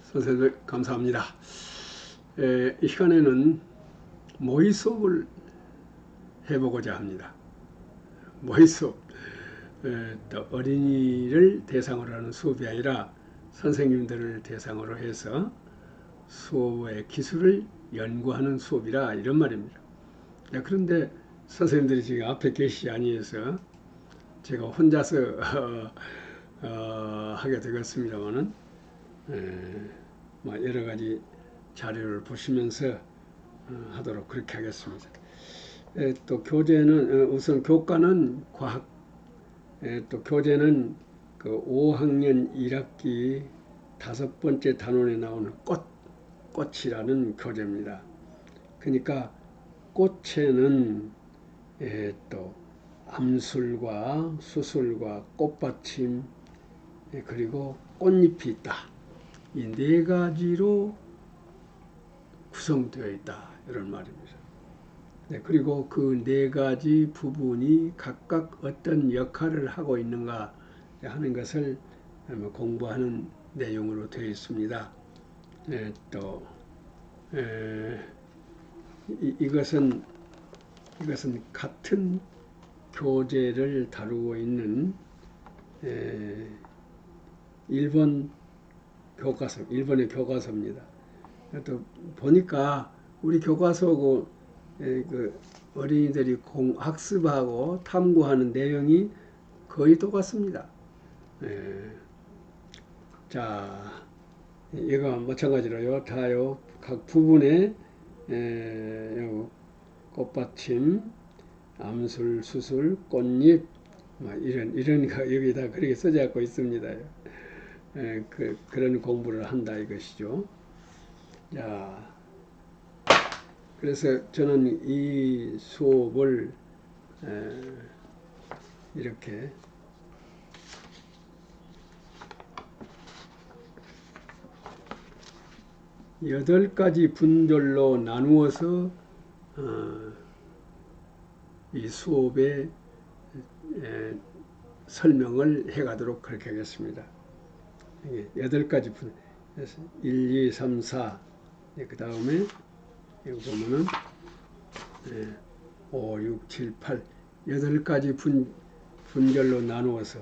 선생님 감사합니다. 이 시간에는 모의 수업을 해보고자 합니다. 모의 수업, 또 어린이를 대상으로 하는 수업이 아니라 선생님들을 대상으로 해서 수업의 기술을 연구하는 수업이라 이런 말입니다. 그런데 선생님들이 지금 앞에 계시지 아니해서 제가 혼자서 하게 되겠습니다만은 여러 가지 자료를 보시면서 하도록 그렇게 하겠습니다. 또 교재는 우선 교과는 과학, 또 교재는 그 5학년 1학기 5번째 단원에 나오는 꽃이라는 교재입니다. 그러니까 꽃에는 또 암술과 수술과 꽃받침 그리고 꽃잎이 있다. 이 네 가지로 구성되어 있다. 이런 말입니다. 그리고 그 네 가지 부분이 각각 어떤 역할을 하고 있는가 하는 것을 공부하는 내용으로 되어 있습니다. 또 이것은 같은 교재를 다루고 있는 일본의 교과서입니다. 또 보니까 우리 교과서고 그 어린이들이 학습하고 탐구하는 내용이 거의 똑같습니다. 자, 이거 마찬가지로요. 다요 각 부분에 꽃받침, 암술, 수술, 꽃잎 이런 거 여기다 그렇게 써져 있습니다. 그런 공부를 한다 이것이죠. 자, 그래서 저는 이 수업을 이렇게 여덟 가지 분별로 나누어서 이 수업의 설명을 해가도록 그렇게 하겠습니다. 8가지 분, 1, 2, 3, 4, 그 다음에 여기 보면은 5, 6, 7, 8, 8가지 분별로 나누어서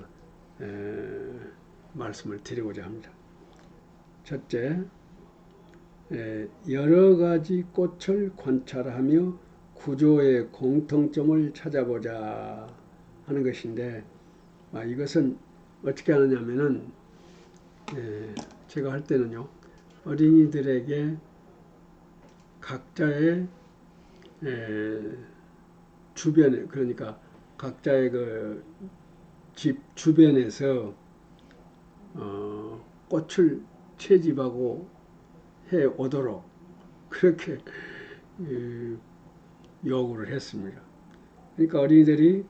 말씀을 드리고자 합니다. 첫째, 여러 가지 꽃을 관찰하며 구조의 공통점을 찾아보자 하는 것인데, 이것은 어떻게 하느냐면은 제가 할 때는요, 어린이들에게 각자의 주변에, 그러니까 각자의 그 집 주변에서 꽃을 채집하고 해 오도록 그렇게 요구를 했습니다. 그러니까 어린이들이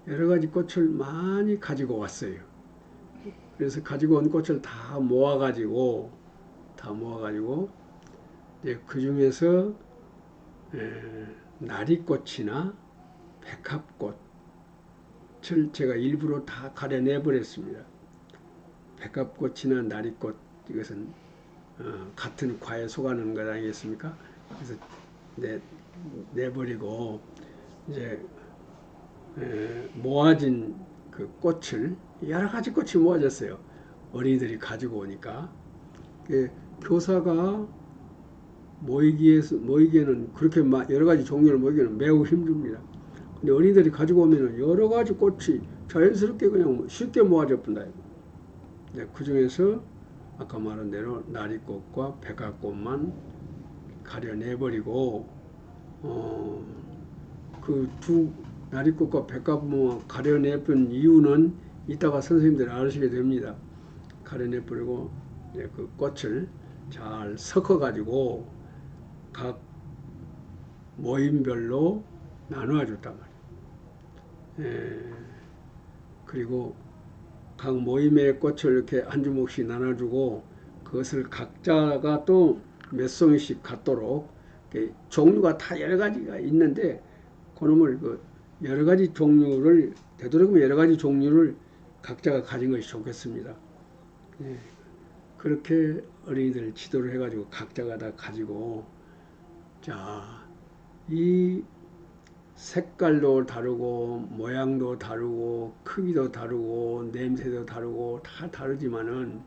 여러 가지 꽃을 많이 가지고 왔어요. 그래서 가지고 온 꽃을 다 모아가지고 그 중에서 나리꽃이나 백합꽃을 제가 일부러 다 가려내 버렸습니다. 백합꽃이나 나리꽃, 이것은 같은 과에 속하는 것 아니겠습니까? 그래서 내버리고 이제 모아진 그 꽃을, 여러 가지 꽃이 모아졌어요. 어린이들이 가지고 오니까 교사가 모이기에는 그렇게 여러 가지 종류를 모이기는 매우 힘듭니다. 근데 어린이들이 가지고 오면은 여러 가지 꽃이 자연스럽게 그냥 쉽게 모아져 본다. 그 중에서 아까 말한 대로 나리꽃과 백합꽃만 가려내버리고 그 두 나리꽃과 백합꽃만 가려내본 이유는 이따가 선생님들이 아시게 됩니다. 가려내버리고 그 꽃을 잘 섞어가지고 각 모임별로 나누어 줬단 말이에요. 그리고 각 모임의 꽃을 이렇게 한 주먹씩 나눠주고 그것을 각자가 또 몇 송이씩 갖도록 종류가 다 여러 가지가 있는데 그놈을 여러 가지 종류를 되도록이면 여러 가지 종류를 각자가 가진 것이 좋겠습니다. 그렇게 어린이들 지도를 해가지고 각자가 다 가지고, 자, 이 색깔도 다르고 모양도 다르고 크기도 다르고 냄새도 다르고 다 다르지만은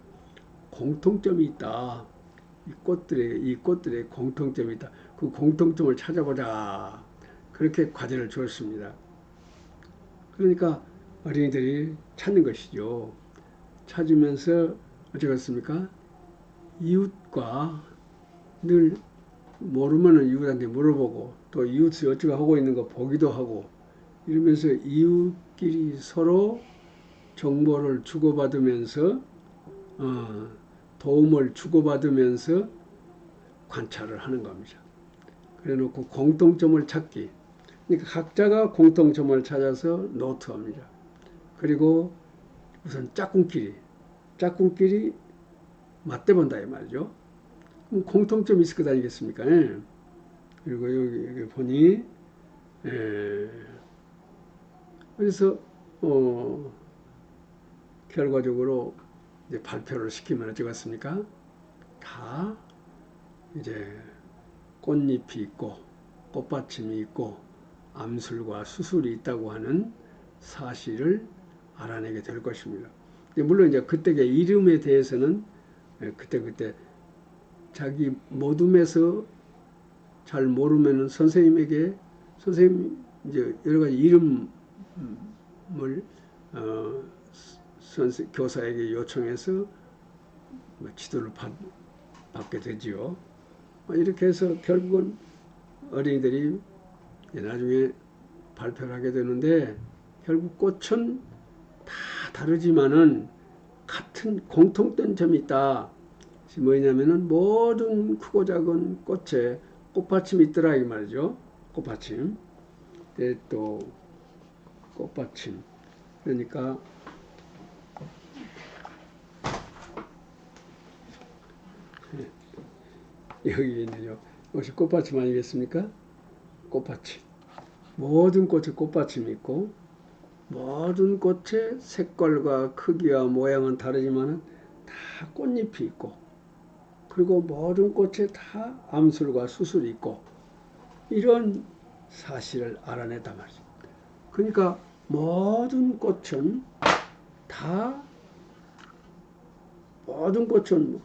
공통점이 있다. 이 꽃들의 공통점이 있다. 그 공통점을 찾아보자. 그렇게 과제를 주었습니다. 그러니까 어린이들이 찾는 것이죠. 찾으면서 어쩌겠습니까? 이웃과 늘 모르면은 이웃한테 물어보고 또 이웃이 어쩌고 하고 있는 거 보기도 하고 이러면서 이웃끼리 서로 정보를 주고받으면서 도움을 주고받으면서 관찰을 하는 겁니다. 그래 놓고 공통점을 찾기. 그러니까 각자가 공통점을 찾아서 노트합니다. 그리고 우선 짝꿍끼리 맞대본다 이 말이죠. 그럼 공통점이 있을 것 아니겠습니까? 예. 그리고 여기 보니 그래서 결과적으로 이제 발표를 시키면 어쩌겠습니까? 다 이제 꽃잎이 있고 꽃받침이 있고 암술과 수술이 있다고 하는 사실을 알아내게 될 것입니다. 물론 이제 그때의 이름에 대해서는 그때 자기 모둠에서 잘 모르면은 선생님 이제 여러 가지 이름을 교사에게 요청해서 지도를 받게 되지요. 이렇게 해서 결국은 어린이들이 나중에 발표를 하게 되는데 결국 꽃은 다 다르지만은 같은 공통된 점이 있다. 뭐냐면은 모든 크고 작은 꽃에 꽃받침이 있더라 이 말이죠. 꽃받침. 또 꽃받침. 그러니까 여기 있네요. 이것이 꽃받침 아니겠습니까? 꽃받침. 모든 꽃에 꽃받침이 있고 모든 꽃의 색깔과 크기와 모양은 다르지만 다 꽃잎이 있고 그리고 모든 꽃에 다 암술과 수술이 있고 이런 사실을 알아냈단 말이죠. 그러니까 모든 꽃은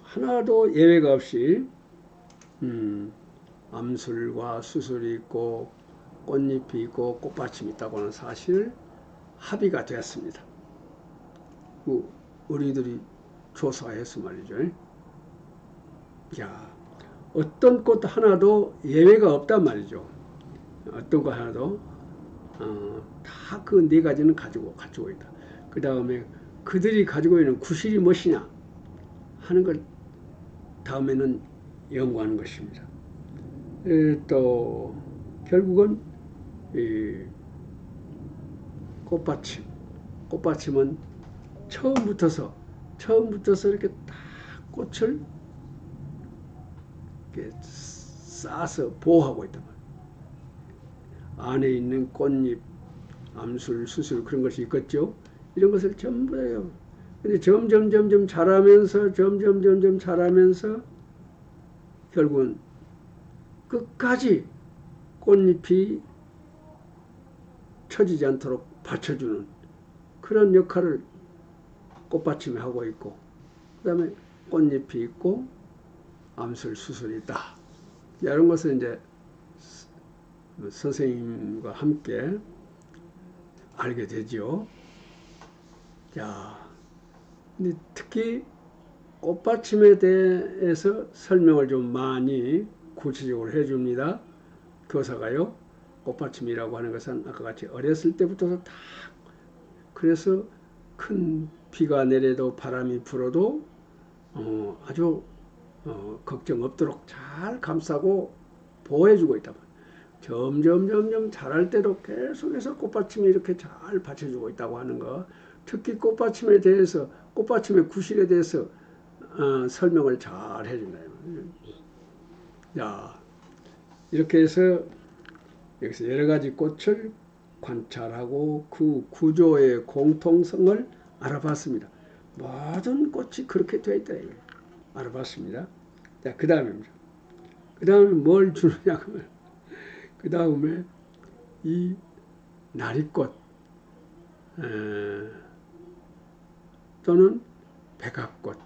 하나도 예외가 없이 암술과 수술이 있고 꽃잎이 있고 꽃받침이 있다고 하는 사실을 합의가 되었습니다. 우리들이 조사해서 말이죠. 야, 어떤 꽃 하나도 예외가 없단 말이죠. 어떤 것 하나도 다 그 네 가지는 가지고 있다. 그 다음에 그들이 가지고 있는 구실이 무엇이냐 하는 걸 다음에는 연구하는 것입니다. 또 결국은 이 꽃받침은 처음부터서 이렇게 딱 꽃을 이렇게 싸서 보호하고 있단 말이에요. 안에 있는 꽃잎, 암술, 수술 그런 것이 있겠죠. 이런 것을 전부 다요. 근데 점점 자라면서 결국은 끝까지 꽃잎이 처지지 않도록 받쳐주는 그런 역할을 꽃받침이 하고 있고 그 다음에 꽃잎이 있고 암술, 수술이 있다. 이런 것을 이제 선생님과 함께 알게 되죠. 자, 근데 특히 꽃받침에 대해서 설명을 좀 많이 구체적으로 해줍니다. 교사가요. 꽃받침이라고 하는 것은 아까 같이 어렸을 때부터 다 그래서 큰 비가 내려도 바람이 불어도 아주 걱정 없도록 잘 감싸고 보호해주고 있다. 점점 자랄 때도 계속해서 꽃받침이 이렇게 잘 받쳐주고 있다고 하는 거. 특히 꽃받침에 대해서 꽃받침의 구실에 대해서 설명을 잘 해준다. 자, 이렇게 해서 여기서 여러 가지 꽃을 관찰하고 그 구조의 공통성을 알아봤습니다. 모든 꽃이 그렇게 되어 있다. 알아봤습니다. 자, 그 다음입니다. 그 다음에 뭘 주느냐 하면, 그 다음에 이 나리꽃 또는 백합꽃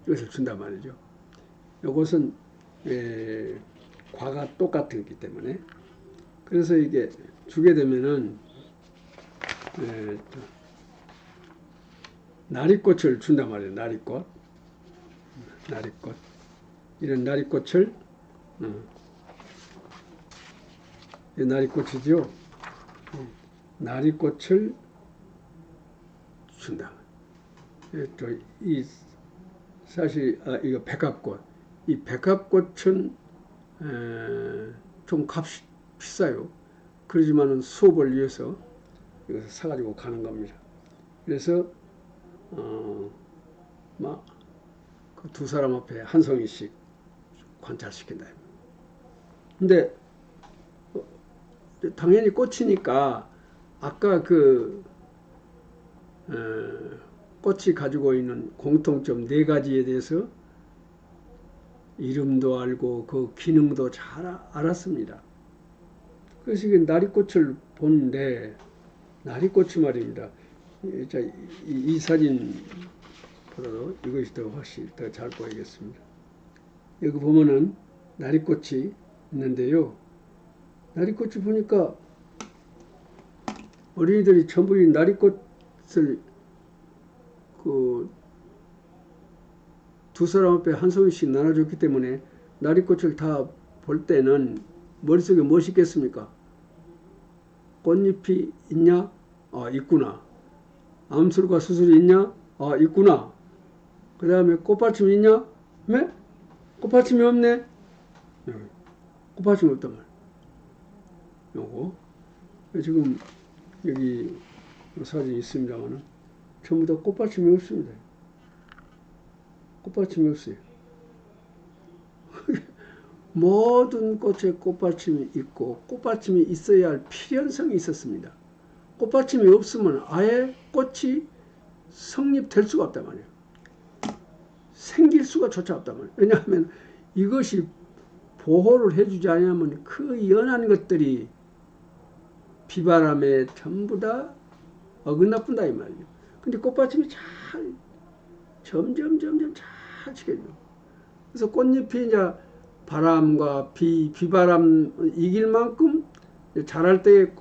이것을 준단 말이죠. 이것은 과가 똑같기 때문에, 그래서 이게 주게 되면은 나리꽃을 준단 말이에요. 나리꽃 이런 나리꽃을 나리꽃이죠. 나리꽃을 준다. 또 이 사실 이거 백합꽃, 이 백합꽃은 좀 값이 비싸요. 그러지만은 수업을 위해서 이것을 사가지고 가는 겁니다. 그래서 막 그 두 사람 앞에 한 송이씩 관찰시킨다. 근데 당연히 꽃이니까 아까 그 꽃이 가지고 있는 공통점 4가지에 대해서 이름도 알고 그 기능도 잘 알았습니다. 그래서 나리꽃을 보는데, 나리꽃이 말입니다. 이 사진보다도 이것이 더 훨씬 더 잘 보이겠습니다. 여기 보면은 나리꽃이 있는데요. 나리꽃을 보니까 어린이들이 전부 이 나리꽃을 그 두 사람 앞에 한 송이씩 나눠줬기 때문에 나리꽃을 다 볼 때는 머릿속에 무엇이 있겠습니까? 꽃잎이 있냐? 아, 있구나. 암술과 수술이 있냐? 아, 있구나. 그 다음에 꽃받침이 있냐? 네? 꽃받침이 없네? 꽃받침이 없단 말이야. 요거. 지금 여기 사진이 있습니다만은 전부 다 꽃받침이 없습니다. 꽃받침이 없어요. 모든 꽃에 꽃받침이 있고 꽃받침이 있어야 할 필연성이 있었습니다. 꽃받침이 없으면 아예 꽃이 성립될 수가 없단 말이에요. 생길 수가 조차 없단 말이에요. 왜냐하면 이것이 보호를 해주지 않으면 그 연한 것들이 비바람에 전부 다 어긋나뿐다 이 말이에요. 근데 꽃받침이 잘 점점 잘 지켜져. 그래서 꽃잎이 이제 바람과 비바람 이길 만큼 자랄 때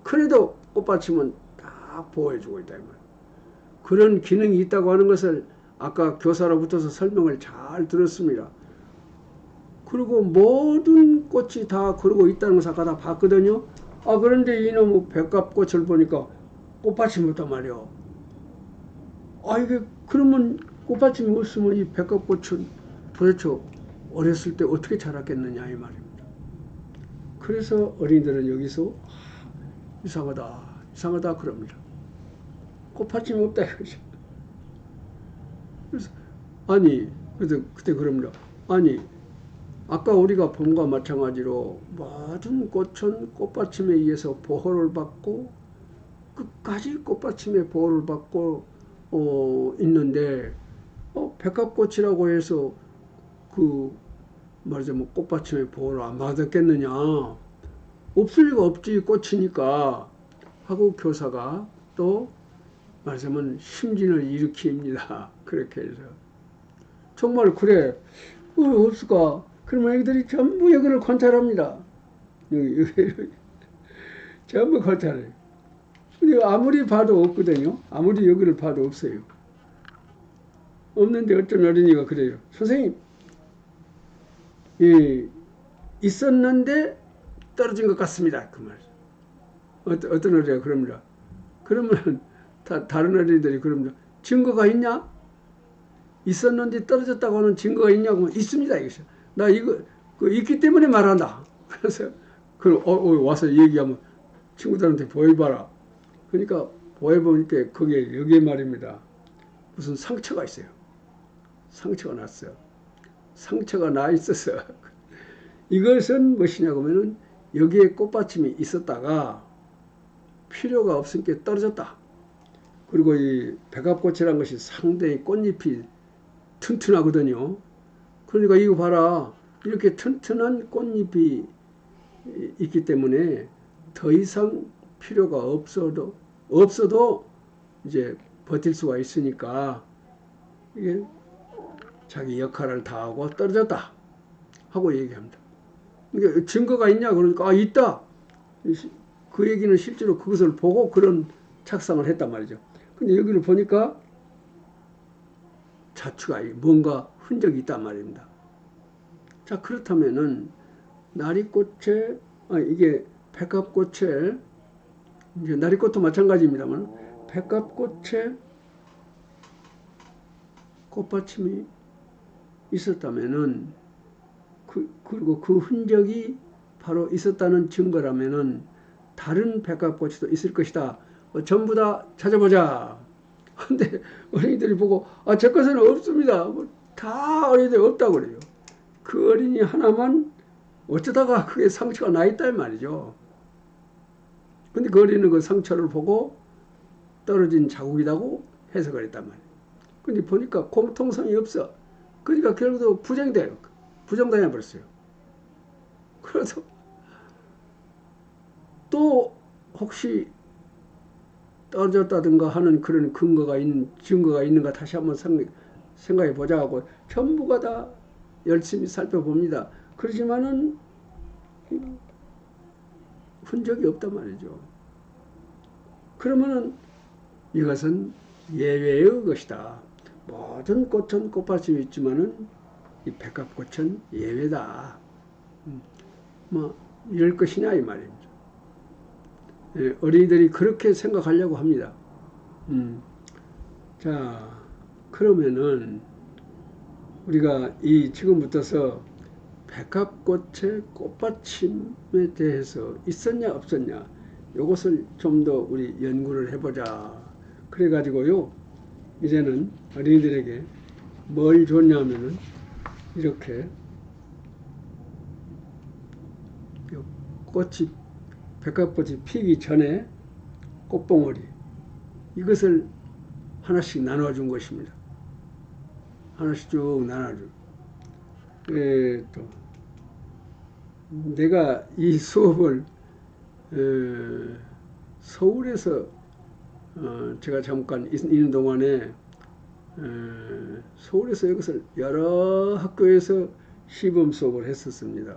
그래도 꽃받침은 다 보호해주고 있다 이 말이에요. 그런 기능이 있다고 하는 것을 아까 교사로부터서 설명을 잘 들었습니다. 그리고 모든 꽃이 다 그러고 있다는 것을 아까 다 봤거든요. 아, 그런데 이놈의 백합꽃을 보니까 꽃받침이 없단 말이요. 아, 이게 그러면 꽃받침이 없으면 이 백합꽃은 도대체 어렸을 때 어떻게 자랐겠느냐 이 말입니다. 그래서 어린이들은 여기서 이상하다 그럽니다. 꽃받침이 없다 이거죠. 그래서 아니 그때 그럽니다. 아니 아까 우리가 봄과 마찬가지로 모든 꽃은 꽃받침에 의해서 보호를 받고 끝까지 꽃받침에 보호를 받고 있는데 백합꽃이라고 해서 그 말하자면 꽃받침에 보호를 안 받았겠느냐. 없을 리가 없지 꽃이니까 하고 교사가 또 말하자면 심진을 일으킵니다. 그렇게 해서 정말 그래 없을까. 그러면 애기들이 전부 여기를 관찰합니다. 여기. 전부 관찰해요. 근데 아무리 봐도 없거든요. 아무리 여기를 봐도 없어요. 없는데 어떤 어린이가 그래요. 선생님, 있었는데 떨어진 것 같습니다. 그 말. 어떤 어린이가 그럽니다. 그러면 다른 어린이들이 그럽니다. 증거가 있냐? 있었는데 떨어졌다고 하는 증거가 있냐고. 있습니다. 이것이. 나 이거 있기 때문에 말한다. 그래서 와서 얘기하면 친구들한테 보여봐라. 그러니까 보여보니까 거기에 여기에 말입니다. 무슨 상처가 있어요. 상처가 났어요. 상처가 나 있어서 이것은 무엇이냐고 하면은 여기에 꽃받침이 있었다가 필요가 없으니까 떨어졌다. 그리고 이 백합꽃이라는 것이 상당히 꽃잎이 튼튼하거든요. 그러니까 이거 봐라. 이렇게 튼튼한 꽃잎이 있기 때문에 더 이상 필요가 없어도 이제 버틸 수가 있으니까 이게 자기 역할을 다하고 떨어졌다 하고 얘기합니다. 그러니까 증거가 있냐 그러니까 있다. 그 얘기는 실제로 그것을 보고 그런 착상을 했단 말이죠. 근데 여기를 보니까 자취가 뭔가 흔적이 있단 말입니다. 자, 그렇다면은 나리꽃에 이게 백합꽃에 이제 나리꽃도 마찬가지입니다만 백합꽃에 꽃받침이 있었다면은 그리고 그 흔적이 바로 있었다는 증거라면은 다른 백합꽃도 있을 것이다. 전부 다 찾아보자. 근데 어린이들이 보고 제 것에는 없습니다. 다 어린이들이 없다고 그래요. 그 어린이 하나만 어쩌다가 그게 상처가 나 있다 말이죠. 근데 그 어린이는 그 상처를 보고 떨어진 자국이라고 해석을 했단 말이에요. 근데 보니까 공통성이 없어. 그러니까 결국 부정돼요. 부정당해 버렸어요. 그래서 또 혹시 떨어졌다든가 하는 그런 증거가 있는가 다시 한번 생각해 보자 하고 전부가 다 열심히 살펴봅니다. 그렇지만은 흔적이 없단 말이죠. 그러면은 이것은 예외의 것이다. 모든 꽃은 꽃받침이 있지만은 이 백합꽃은 예외다. 뭐 이럴 것이냐 이 말입니다. 어린이들이 그렇게 생각하려고 합니다. 자, 그러면은 우리가 이 지금부터서 백합꽃의 꽃받침에 대해서 있었냐 없었냐 이것을 좀 더 우리 연구를 해보자. 그래가지고요 이제는 어린이들에게 뭘 줬냐면은 이렇게 백합꽃이 피기 전에 꽃봉오리 이것을 하나씩 나눠준 것입니다. 하나씩 쭉 나눠준. 또 내가 이 수업을 서울에서 제가 잠깐 있는 동안에 서울에서 이것을 여러 학교에서 시범 수업을 했었습니다.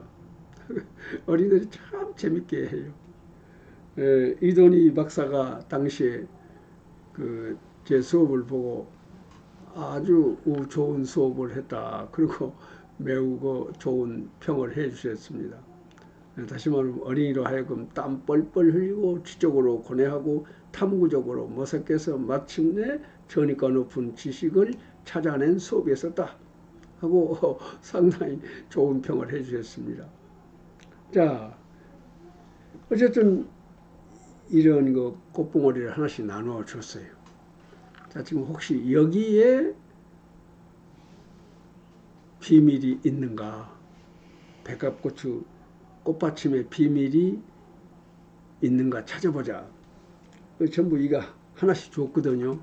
어린이들이 참 재밌게 해요. 이돈희 박사가 당시에 제 수업을 보고 아주 좋은 수업을 했다. 그리고 매우 좋은 평을 해 주셨습니다. 다시 말하면 어린이로 하여금 땀 뻘뻘 흘리고 지적으로 고뇌하고 탐구적으로 모색해서 마침내 전이가 높은 지식을 찾아낸 수업이었었다 하고 상당히 좋은 평을 해 주셨습니다. 자, 어쨌든 이런 꽃봉오리를 하나씩 나누어 줬어요. 자, 지금 혹시 여기에 비밀이 있는가? 백합고추 꽃받침에 비밀이 있는가 찾아보자. 전부 이거 하나씩 줬거든요.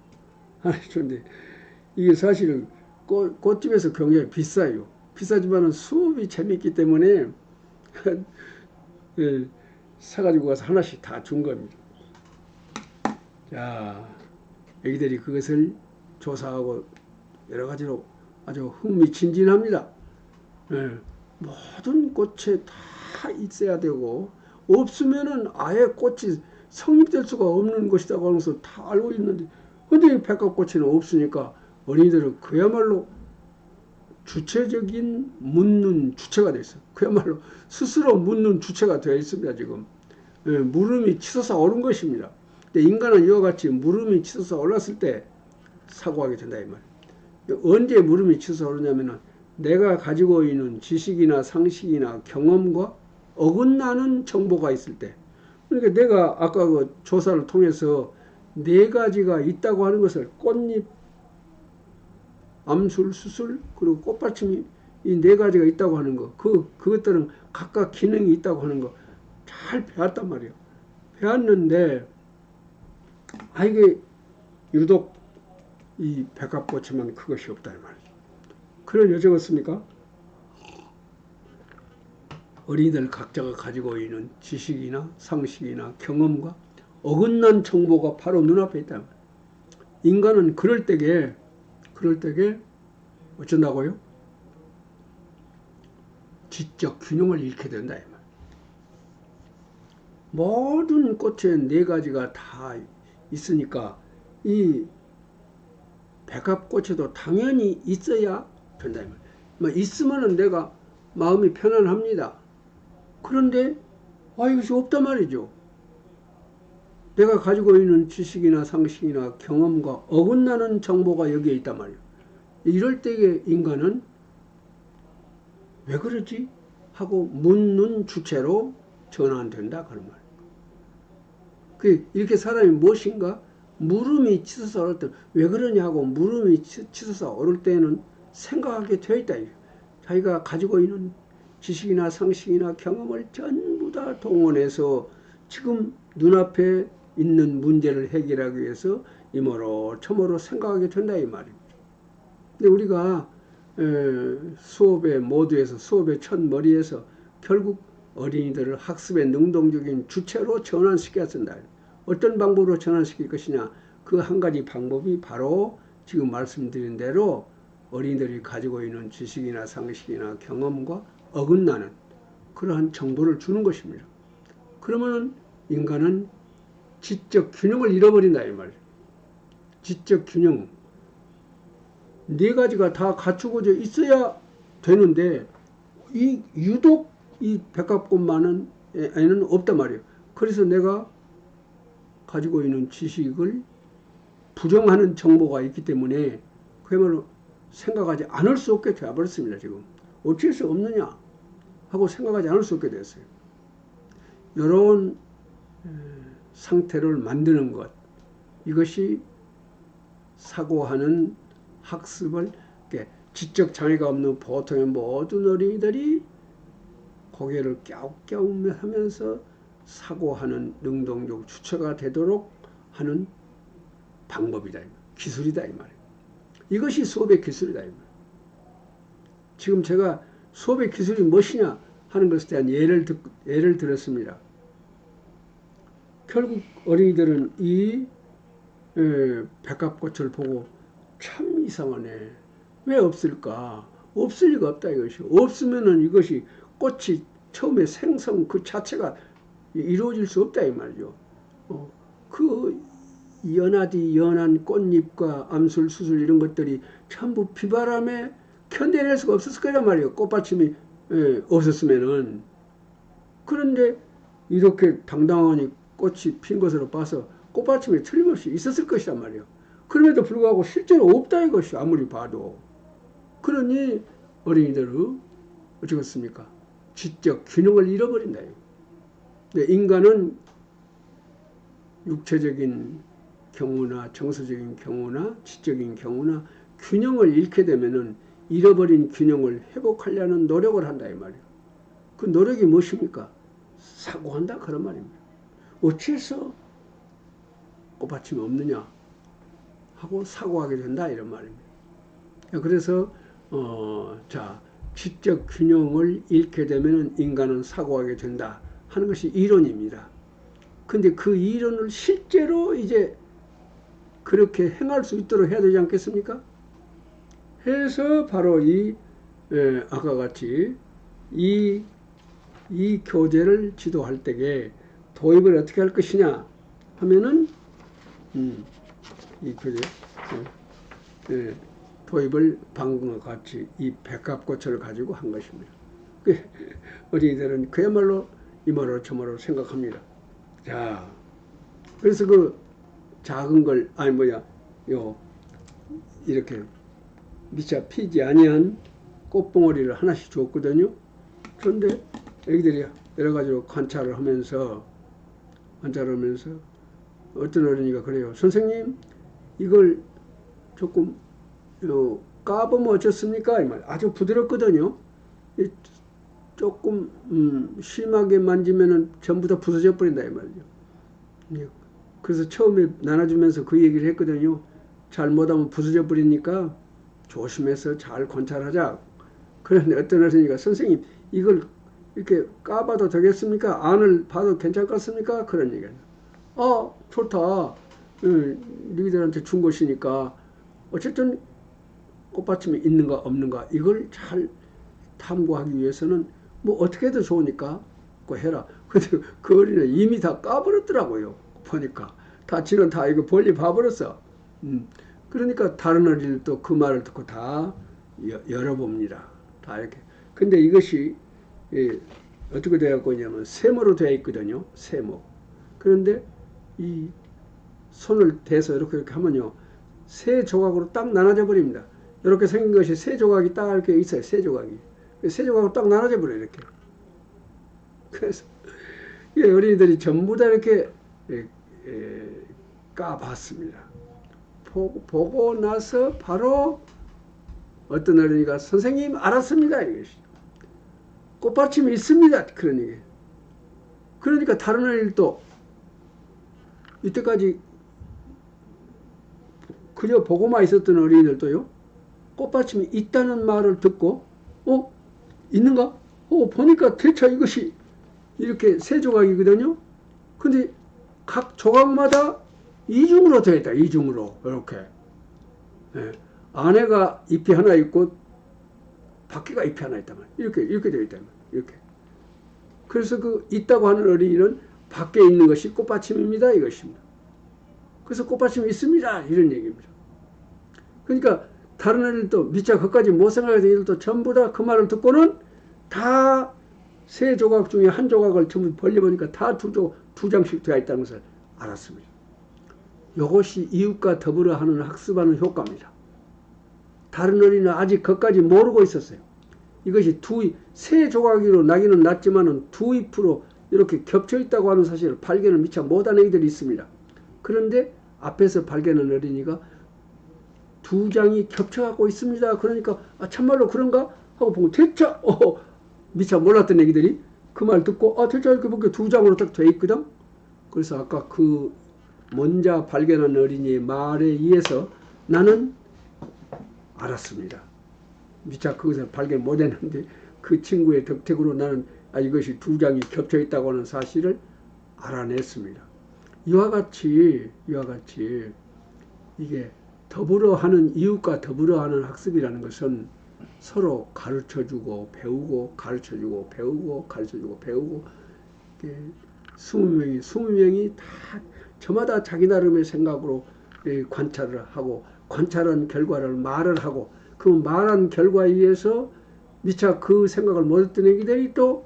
하나씩 줬는데 이게 사실은 꽃집에서 굉장히 비싸요. 비싸지만은 수업이 재밌기 때문에 사가지고 가서 하나씩 다 준 겁니다. 자, 애기들이 그것을 조사하고 여러 가지로 아주 흥미진진합니다. 모든 꽃에 다 있어야 되고 없으면은 아예 꽃이 성립될 수가 없는 것이라고 하면서 다 알고 있는데 근데 백합꽃에는 없으니까 어린이들은 그야말로 주체적인 묻는 주체가 되어 있어요. 그야말로 스스로 묻는 주체가 되어 있습니다. 지금 물음이 치솟아 오른 것입니다. 근데 인간은 이와 같이 물음이 치솟아 올랐을 때 사고하게 된다 이 말이에요. 언제 물음이 치솟아 오르냐면은 내가 가지고 있는 지식이나 상식이나 경험과 어긋나는 정보가 있을 때. 그러니까 내가 아까 그 조사를 통해서 4가지가 있다고 하는 것을 꽃잎, 암술, 수술, 그리고 꽃받침이 이 4가지가 있다고 하는 거, 그것들은 각각 기능이 있다고 하는 거 잘 배웠단 말이에요. 배웠는데, 이게 유독 이 백합꽃에만 그것이 없다 이 말이죠. 그런 여적었습니까? 어린이들 각자가 가지고 있는 지식이나 상식이나 경험과 어긋난 정보가 바로 눈앞에 있다. 인간은 그럴 때게 어쩐다고요? 지적 균형을 잃게 된다. 이 말. 모든 꽃에 네 가지가 다 있으니까 이 백합꽃에도 당연히 있어야 된다. 이 말. 뭐 있으면은 내가 마음이 편안합니다. 그런데 이것이 없단 말이죠. 내가 가지고 있는 지식이나 상식이나 경험과 어긋나는 정보가 여기에 있단 말이에요. 이럴 때에 인간은 왜 그러지? 하고 묻는 주체로 전환된다. 그런 말이에요. 이렇게 사람이 무엇인가? 물음이 치솟아 오를 때 왜 그러냐고 물음이 치솟아 오를 때는 생각하게 되어 있다. 자기가 가지고 있는 지식이나 상식이나 경험을 전부 다 동원해서 지금 눈앞에 있는 문제를 해결하기 위해서 이모로 저모로 생각하게 된다 이 말입니다. 근데 우리가 수업의 모두에서 수업의 첫머리에서 결국 어린이들을 학습의 능동적인 주체로 전환시켜야 한다. 어떤 방법으로 전환시킬 것이냐? 그 한 가지 방법이 바로 지금 말씀드린 대로 어린이들이 가지고 있는 지식이나 상식이나 경험과 어긋나는 그러한 정보를 주는 것입니다. 그러면 인간은 지적 균형을 잃어버린다 이 말이에요. 지적 균형 네 가지가 다 갖추고져 있어야 되는데 유독 이 백합꽃만은 없단 말이에요. 그래서 내가 가지고 있는 지식을 부정하는 정보가 있기 때문에 그야말로 생각하지 않을 수 없게 되어버렸습니다. 지금 어쩔 수 없느냐 하고 생각하지 않을 수 없게 됐어요. 이런 상태를 만드는 것, 이것이 사고하는 학습을, 지적 장애가 없는 보통의 모든 어린이들이 고개를 갸웃갸웃하면서 사고하는 능동적 주체가 되도록 하는 방법이다, 기술이다 이 말이에요. 이것이 수업의 기술이다 이 말이에요. 지금 제가 수업의 기술이 무엇이냐 하는 것에 대한 예를 들었습니다. 결국 어린이들은 이 백합꽃을 보고 참 이상하네. 왜 없을까? 없을 리가 없다 이것이. 없으면은 이것이 꽃이 처음에 생성 그 자체가 이루어질 수 없다 이 말이죠. 그 연한 꽃잎과 암술, 수술 이런 것들이 전부 비바람에 견뎌낼 수가 없었을 거란 말이에요. 꽃받침이 없었으면은. 그런데 이렇게 당당하니 꽃이 핀 것으로 봐서 꽃받침이 틀림없이 있었을 것이란 말이에요. 그럼에도 불구하고 실제로 없다 이것이 아무리 봐도. 그러니 어린이들은 어쩌겠습니까? 지적 균형을 잃어버린다. 근데 인간은 육체적인 경우나 정서적인 경우나 지적인 경우나 균형을 잃게 되면은 잃어버린 균형을 회복하려는 노력을 한다 이 말이에요. 그 노력이 무엇입니까? 사고한다 그런 말입니다. 어째서 꽃받침이 없느냐 하고 사고하게 된다 이런 말입니다. 그래서 지적 균형을 잃게 되면 인간은 사고하게 된다 하는 것이 이론입니다. 근데 그 이론을 실제로 이제 그렇게 행할 수 있도록 해야 되지 않겠습니까? 해서 바로 아까 같이 이 교재를 지도할 때에 도입을 어떻게 할 것이냐 하면은 이 교재 도입을 방금과 같이 이 백합꽃을 가지고 한 것입니다. 어린이들은 그야말로 이모로 저모로 생각합니다. 자, 그래서 그 작은 걸 이렇게 미처 피지 아니한 꽃봉오리를 하나씩 줬거든요. 그런데 애기들이 여러 가지로 관찰을 하면서 어떤 어린이가 그래요. 선생님, 이걸 조금 까보면 어쩌습니까? 이 말. 아주 부드럽거든요. 조금 심하게 만지면은 전부 다 부서져 버린다 이 말이죠. 그래서 처음에 나눠주면서 그 얘기를 했거든요. 잘못하면 부서져 버리니까 조심해서 잘 관찰하자. 그런데 어떤 어린이가 선생님 이걸 이렇게 까봐도 되겠습니까? 안을 봐도 괜찮겠습니까? 그런 얘기예요. 좋다. 너희들한테 준 것이니까 어쨌든 꽃받침이 있는가 없는가 이걸 잘 탐구하기 위해서는 뭐 어떻게 해도 좋으니까 그거 해라. 근데 그 어린이는 이미 다 까버렸더라고요. 보니까 지는 다 이거 볼일 봐버렸어. 그러니까 다른 어린이도 그 말을 듣고 다 열어봅니다. 다 이렇게. 근데 이것이 어떻게 되어 있냐면 세모로 되어 있거든요. 세모. 그런데 이 손을 대서 이렇게 하면요. 세 조각으로 딱 나눠져 버립니다. 이렇게 생긴 것이 세 조각이 딱 이렇게 있어요. 세 조각이. 세 조각으로 딱 나눠져 버려요. 이렇게. 그래서 어린이들이 전부 다 이렇게 까봤습니다. 보고 나서 바로 어떤 어린이가 선생님 알았습니다. 이것이. 꽃받침이 있습니다. 그런 얘기. 그러니까 다른 어린이도 이때까지 그저 보고만 있었던 어린이들도요. 꽃받침이 있다는 말을 듣고 있는가? 보니까 대체 이것이 이렇게 세 조각이거든요. 근데 각 조각마다 이중으로 되어 있다. 이중으로 이렇게. 안에가 잎이 하나 있고 밖에가 잎이 하나 있단 말이에요. 이렇게 되어 있단 말이에요. 이렇게. 그래서 그 있다고 하는 어린이는 밖에 있는 것이 꽃받침입니다. 이것입니다. 그래서 꽃받침이 있습니다. 이런 얘기입니다. 그러니까 다른 애들도 미처 그까지 못 생각하는 애들도 전부 다 그 말을 듣고는 다 세 조각 중에 한 조각을 전부 벌려보니까 다 두 장씩 되어 있다는 것을 알았습니다. 이것이 이웃과 더불어 하는 학습하는 효과입니다. 다른 어린이는 아직 그까지 모르고 있었어요. 이것이 세 조각으로 나기는 났지만은 두 잎으로 이렇게 겹쳐 있다고 하는 사실을 발견을 미처 못한 애들이 있습니다. 그런데 앞에서 발견한 어린이가 두 장이 겹쳐갖고 있습니다. 그러니까 참말로 그런가? 하고 보고 대체 미처 몰랐던 애기들이 그 말 듣고 대체 이렇게 보니까 두 장으로 딱 돼 있거든. 그래서 아까 그 먼저 발견한 어린이의 말에 의해서 나는 알았습니다. 미처 그것을 발견 못했는데 그 친구의 덕택으로 나는 이것이 두 장이 겹쳐 있다고 하는 사실을 알아냈습니다. 이와 같이 이게 더불어 하는 이웃과 더불어 하는 학습이라는 것은 서로 가르쳐주고 배우고 가르쳐주고 배우고 가르쳐주고 배우고 20명이 다 저마다 자기 나름의 생각으로 관찰을 하고 관찰한 결과를 말을 하고 그 말한 결과에 의해서 미처 그 생각을 못했던 애기들이 또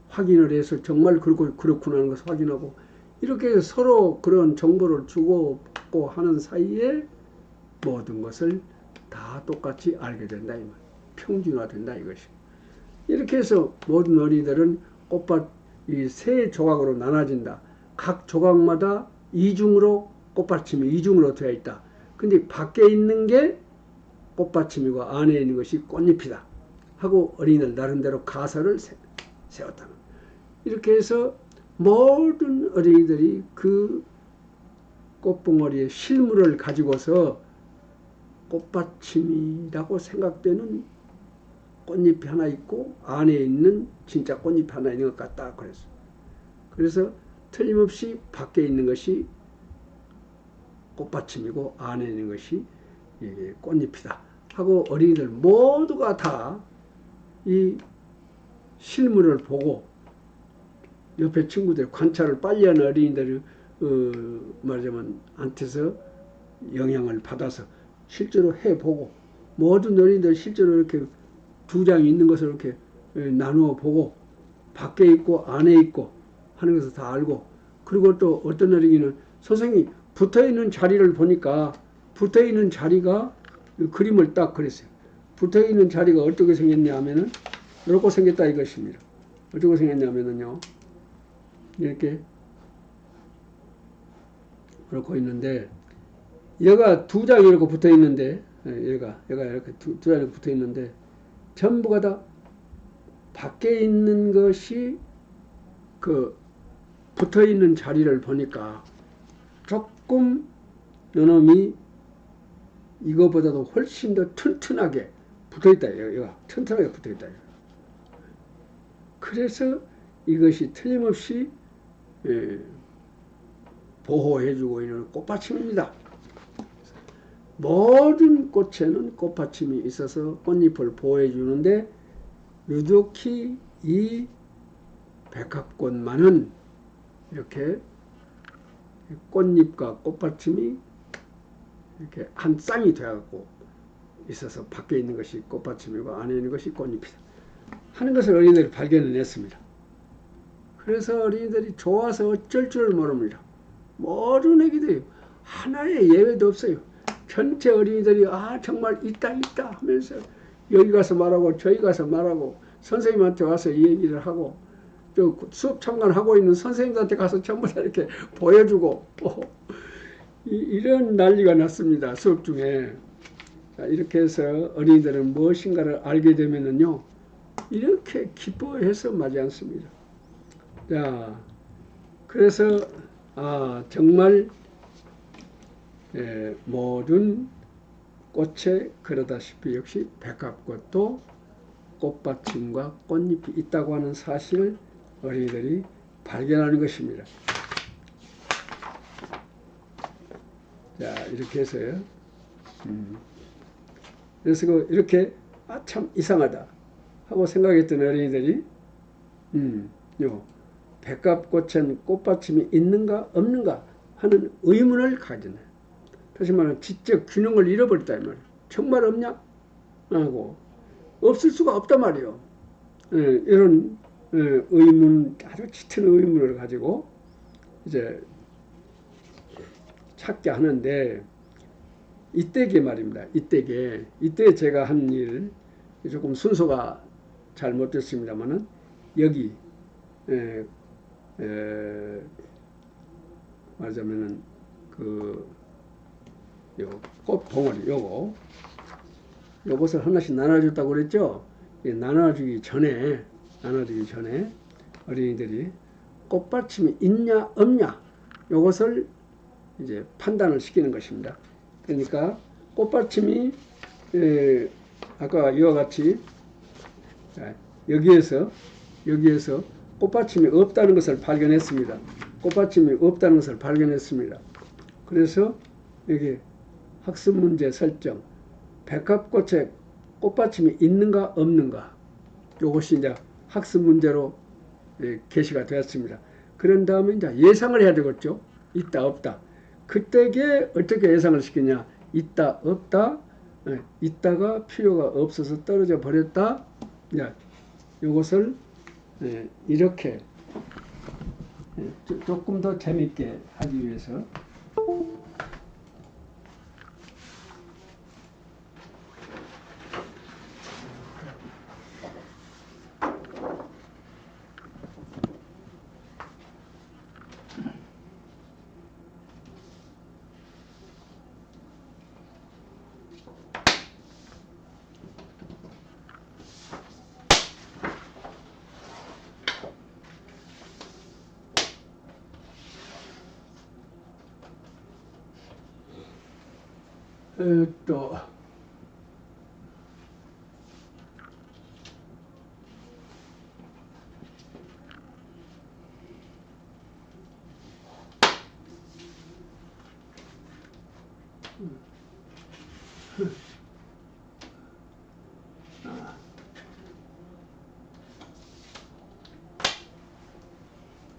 확인을 해서 정말 그렇구나 하는 것을 확인하고 이렇게 서로 그런 정보를 주고받고 하는 사이에 모든 것을 다 똑같이 알게 된다. 평준화된다 이것이. 이렇게 해서 모든 어린이들은 이 세 조각으로 나눠진다. 각 조각마다 꽃받침이 이중으로 되어 있다. 근데 밖에 있는 게 꽃받침이고 안에 있는 것이 꽃잎이다. 하고 어린이들 나름대로 가설을 세웠다. 이렇게 해서 모든 어린이들이 그 꽃봉오리의 실물을 가지고서 꽃받침이라고 생각되는 꽃잎이 하나 있고 안에 있는 진짜 꽃잎이 하나 있는 것 같다. 그래서 틀림없이 밖에 있는 것이 꽃받침이고 안에 있는 것이 꽃잎이다. 하고 어린이들 모두가 다 이 실물을 보고 옆에 친구들 관찰을 빨리 하는 어린이들을 말하자면 한테서 영향을 받아서 실제로 해보고 모든 어린이들 실제로 이렇게 두 장이 있는 것을 이렇게 나누어 보고 밖에 있고 안에 있고 하는 것을 다 알고 그리고 또 어떤 어린이는 선생님 붙어있는 자리를 보니까 붙어있는 자리가 그림을 딱 그렸어요. 붙어있는 자리가 어떻게 생겼냐 하면은 이렇게 생겼다 이것입니다. 어떻게 생겼냐면은요 이렇게 이렇게 있는데 얘가 두 장이 이렇게 붙어 있는데 얘가 이렇게 두 장이 붙어 있는데 전부가 다 밖에 있는 것이 그 붙어 있는 자리를 보니까 조금 요놈이 이거보다도 훨씬 더 튼튼하게 붙어있다. 이거 튼튼하게 붙어있다. 그래서 이것이 틀림없이 보호해주고 있는 꽃받침입니다. 모든 꽃에는 꽃받침이 있어서 꽃잎을 보호해주는데 유독히 이 백합꽃만은 이렇게 꽃잎과 꽃받침이 이렇게 한 쌍이 되어갖고 있어서 밖에 있는 것이 꽃받침이고 안에 있는 것이 꽃잎이다 하는 것을 어린이들이 발견해냈습니다. 그래서 어린이들이 좋아서 어쩔 줄 모릅니다. 모든 애기들이 하나의 예외도 없어요. 전체 어린이들이 정말 있다 하면서 여기 가서 말하고 저기 가서 말하고 선생님한테 와서 이 얘기를 하고 또 수업 참관하고 있는 선생님한테 가서 전부 다 이렇게 보여주고 이런 난리가 났습니다. 수업 중에. 이렇게 해서 어린이들은 무엇인가를 알게 되면은요 이렇게 기뻐해서 마지 않습니다. 자, 그래서 정말 모든 꽃에 그러다시피 역시 백합꽃도 꽃받침과 꽃잎이 있다고 하는 사실을 어린이들이 발견하는 것입니다. 자, 이렇게 해서요. 그래서 이렇게 참 이상하다 하고 생각했던 어린이들이 백합꽃엔 꽃받침이 있는가 없는가 하는 의문을 가지네. 다시 말하면 지적 균형을 잃어버렸다 이 말이에요. 정말 없냐? 하고 없을 수가 없단 말이에요. 이런 의문, 아주 짙은 의문을 가지고 이제 찾게 하는데 이때게 말입니다. 이때 제가 한 일 조금 순서가 잘못됐습니다만은 여기 말하자면은 꽃 봉오리 요것을 하나씩 나눠줬다고 그랬죠. 나눠주기 전에 어린이들이 꽃받침이 있냐 없냐 요것을 이제 판단을 시키는 것입니다. 그러니까 꽃받침이 아까 이와 같이 여기에서 꽃받침이 없다는 것을 발견했습니다. 그래서 여기 학습 문제 설정, 백합꽃에 꽃받침이 있는가 없는가 이것이 이제 학습 문제로 게시가 되었습니다. 그런 다음에 이제 예상을 해야 되겠죠. 있다 없다. 그때에 어떻게 예상을 시키냐. 있다 없다. 있다가 필요가 없어서 떨어져 버렸다. 이것을 이렇게 조금 더 재밌게 하기 위해서 또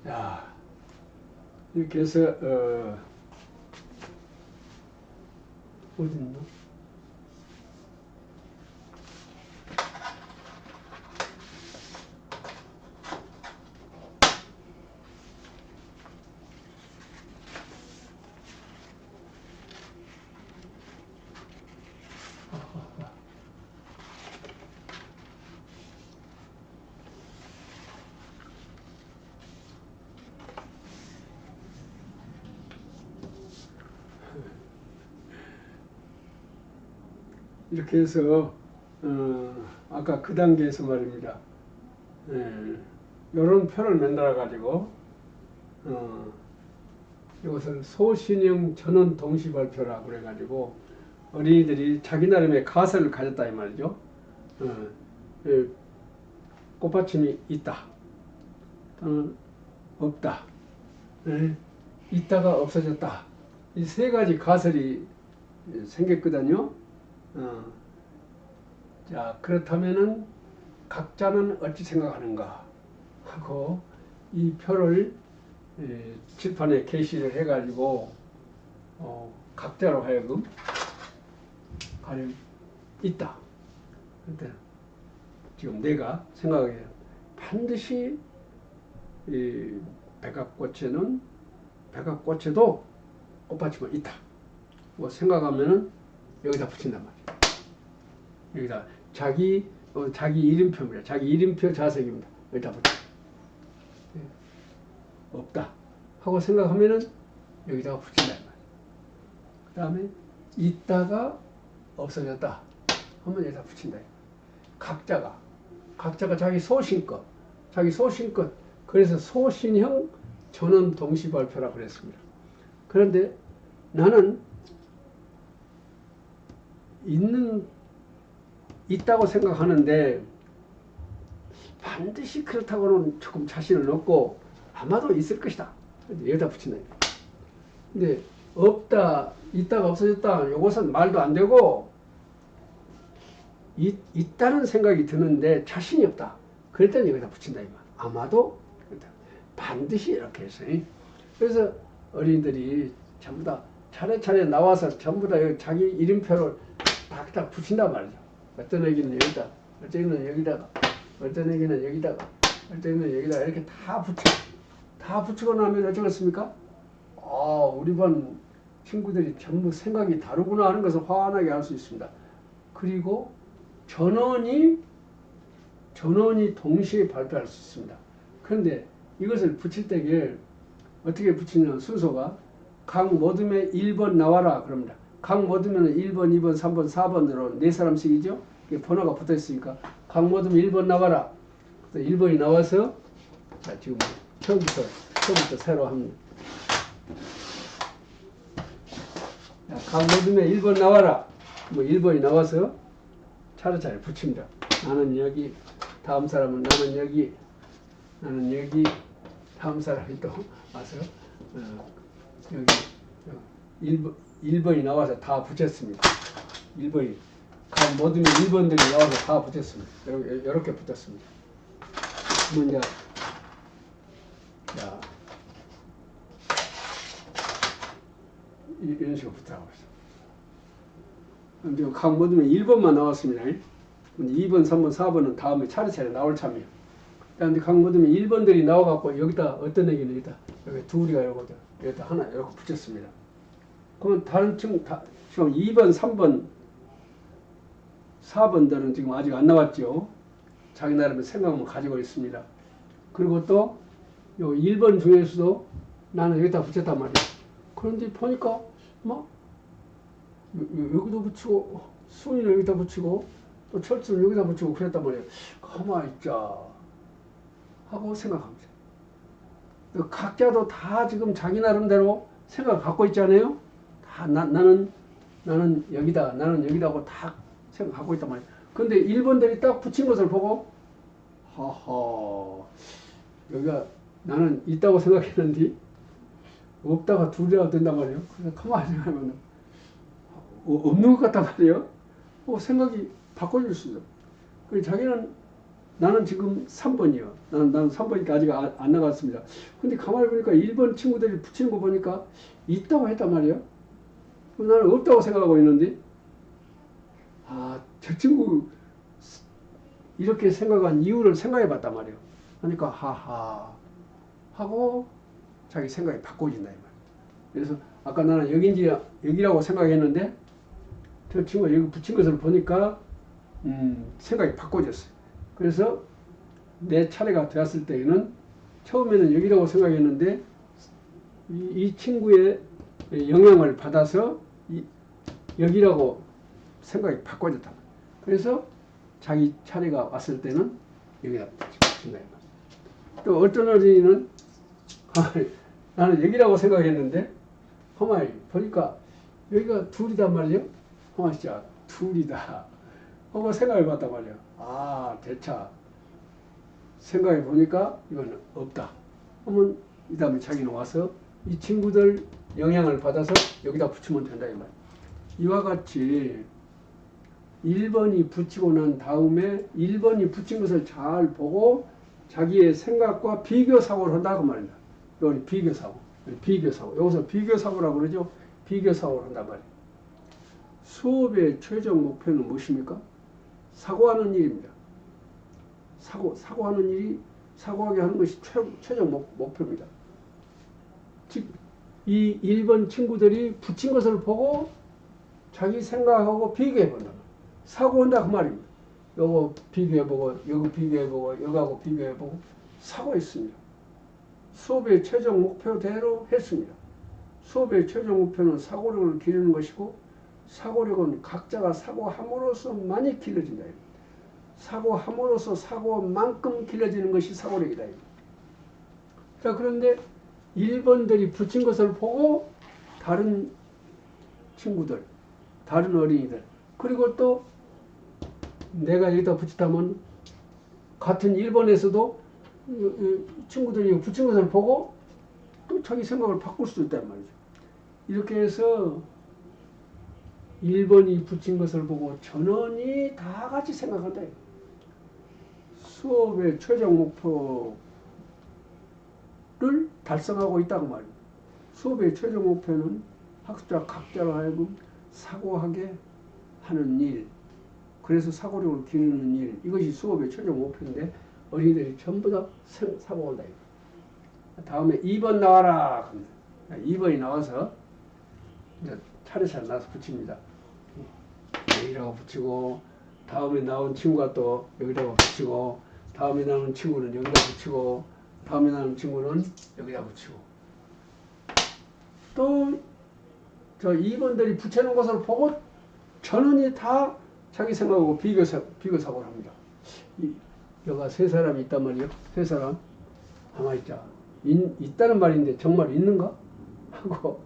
자, 이렇게 해서 어딨나? 이렇게 해서 아까 그 단계에서 말입니다. 이런 표를 만들어 가지고 이것을 소신형 전원 동시 발표라고 그래 가지고 어린이들이 자기 나름의 가설을 가졌다 이 말이죠. 꽃받침이 있다 또는 없다, 있다가 없어졌다, 이 세 가지 가설이 생겼거든요. 자, 그렇다면은 각자는 어찌 생각하는가 하고 이 표를 칠판에 게시를 해가지고 각자로 하여금 가령 있다. 근데 지금 내가 생각해 반드시 이 백합꽃에도 꽃받침은 있다. 뭐 생각하면은 여기다 붙인단 말이야. 여기다 자기 이름표입니다. 자기 이름표 자색입니다. 여기다 붙여. 없다 하고 생각하면은 여기다가 붙인단 말이야. 그 다음에 있다가 없어졌다 하면 여기다 붙인다. 각자가 자기 소신껏 그래서 소신형 전원 동시 발표라고 그랬습니다. 그런데 나는 있다고 생각하는데 반드시 그렇다고는 조금 자신은 없고 아마도 있을 것이다. 여기다 붙인다. 근데 없다, 있다가 없어졌다, 이것은 말도 안 되고 있다는 생각이 드는데 자신이 없다. 그럴 때는 여기다 붙인다. 아마도 반드시 이렇게 해서. 그래서 어린이들이 전부 다 차례차례 나와서 전부 다 자기 이름표를 딱 붙인단 말이죠. 어떤 애기는 여기다, 어떤 애기는 여기다가, 어떤 애기는 여기다가, 어떤 애기는 여기다가 이렇게 다 붙이고 나면 어쩌겠습니까? 우리 반 친구들이 전부 생각이 다르구나 하는 것을 환하게 알 수 있습니다. 그리고 전원이 동시에 발표할 수 있습니다. 그런데 이것을 붙일 때에 어떻게 붙이냐면 순서가 각 모둠에 1번 나와라 그럽니다. 각 모둠에는 1번, 2번, 3번, 4번으로 4사람씩이죠. 번호가 붙어 있으니까 각 모둠에 1번 나와라. 1번이 나와서 자, 지금 처음부터 새로 합니다. 각 모둠에 1번 나와라. 1번이 나와서 차례차례 붙입니다. 나는 여기, 다음 사람은 나는 여기, 다음 사람이 또 와서 여기 1번이 나와서 다 붙였습니다. 1번이 각 모든 1번들이 나와서 다 붙였습니다. 이렇게 붙었습니다. 그러면 이제 이런 식으로 붙어가고 있어요. 지금 각 모둠에 1번만 나왔습니다. 2번, 3번, 4번은 다음에 차례차례 나올 참이에요. 그런데 각 모둠에 1번들이 나와갖고 여기다 어떤 애기는 여기 둘이가 여기다 하나 이렇게 붙였습니다. 그러면 다른 지금 2번, 3번, 4번들은 지금 아직 안 나왔죠. 자기 나름의 생각만 가지고 있습니다. 그리고 또 요 1번 중에서도 나는 여기다 붙였단 말이에요. 그런데 보니까 여기도 붙이고 수인을 여기다 붙이고 또 철수를 여기다 붙이고 그랬단 말이에요. 가만히 있자 하고 생각합니다. 각자도 다 지금 자기 나름대로 생각을 갖고 있잖아요. 다 나는 여기다, 나는 여기다 하고 다 생각 갖고 있단 말이에요. 근데 1번들이 딱 붙인 것을 보고 하하, 여기가 나는 있다고 생각했는데 없다가 둘이라고 된단 말이에요. 그래서 가만히 생각하면 없는 것 같단 말이에요. 생각이 바꿔줄 수 있어. 그래서 자기는 나는 지금 3번이요. 나는 3번이니까 아직 안 나갔습니다. 근데 가만히 보니까 1번 친구들이 붙이는 거 보니까 있다고 했단 말이에요. 나는 없다고 생각하고 있는데 저 친구 이렇게 생각한 이유를 생각해 봤단 말이에요. 그러니까 하하 하고 자기 생각이 바꿔진다 이 말이에요. 그래서 아까 나는 여기라고 생각했는데 저 친구가 여기 붙인 것을 보니까 생각이 바꿔졌어요. 그래서 내 차례가 되었을 때에는 처음에는 여기라고 생각했는데 이 친구의 영향을 받아서 여기라고 생각이 바꿔졌다. 그래서 자기 차례가 왔을 때는 여기다 붙인다. 또 어떤 어린이는 나는 여기라고 생각했는데 가만히 보니까 여기가 둘이단 말이에요. 진짜 둘이다 하고 생각해 봤단 말이야. 대차 생각해 보니까 이건 없다 하면 이 다음에 자기는 와서 이 친구들 영향을 받아서 여기다 붙이면 된다 이 말이야. 이와 같이 1번이 붙이고 난 다음에 1번이 붙인 것을 잘 보고 자기의 생각과 비교사고를 한다 그 말이야. 이건 비교사고. 여기서 비교사고라고 그러죠. 비교사고를 한단 말이야. 수업의 최종 목표는 무엇입니까? 사고하는 일입니다. 사고하는 일이 사고하게 하는 것이 최종 목표입니다. 즉, 이 1번 친구들이 붙인 것을 보고 자기 생각하고 비교해본다. 사고한다 그 말입니다. 요거 비교해보고 요거 비교해보고 요거하고 비교해보고 사고했습니다. 수업의 최종 목표대로 했습니다. 수업의 최종 목표는 사고력을 기르는 것이고 사고력은 각자가 사고함으로써만이 길러진다. 사고함으로써 사고만큼 길러지는 것이 사고력이다. 자, 그런데 1번들이 붙인 것을 보고 다른 친구들, 다른 어린이들, 그리고 또 내가 여기다 붙였다면 같은 1번에서도 친구들이 붙인 것을 보고 또 자기 생각을 바꿀 수도 있단 말이죠. 이렇게 해서 1번이 붙인 것을 보고 전원이 다 같이 생각한다. 수업의 최종 목표를 달성하고 있다고 말입니다. 수업의 최종 목표는 학습자 각자로 하여금 사고하게 하는 일, 그래서 사고력을 기르는 일, 이것이 수업의 최종 목표인데 어린이들이 전부 다 사고한다. 다음에 2번 나와라. 2번이 나와서 이제 차례차례 나와서 붙입니다. 여기다가 붙이고, 다음에 나온 친구가 또 여기다가 붙이고, 다음에 나온 친구는 여기다 붙이고, 다음에 나온 친구는 여기다 붙이고, 또 저 2번들이 붙여놓은 것을 보고 전원이 다 자기 생각하고 비교사고를 합니다. 여가 세 사람이 있단 말이에요. 세 사람. 가만히 있자. 있다는 말인데 정말 있는가? 하고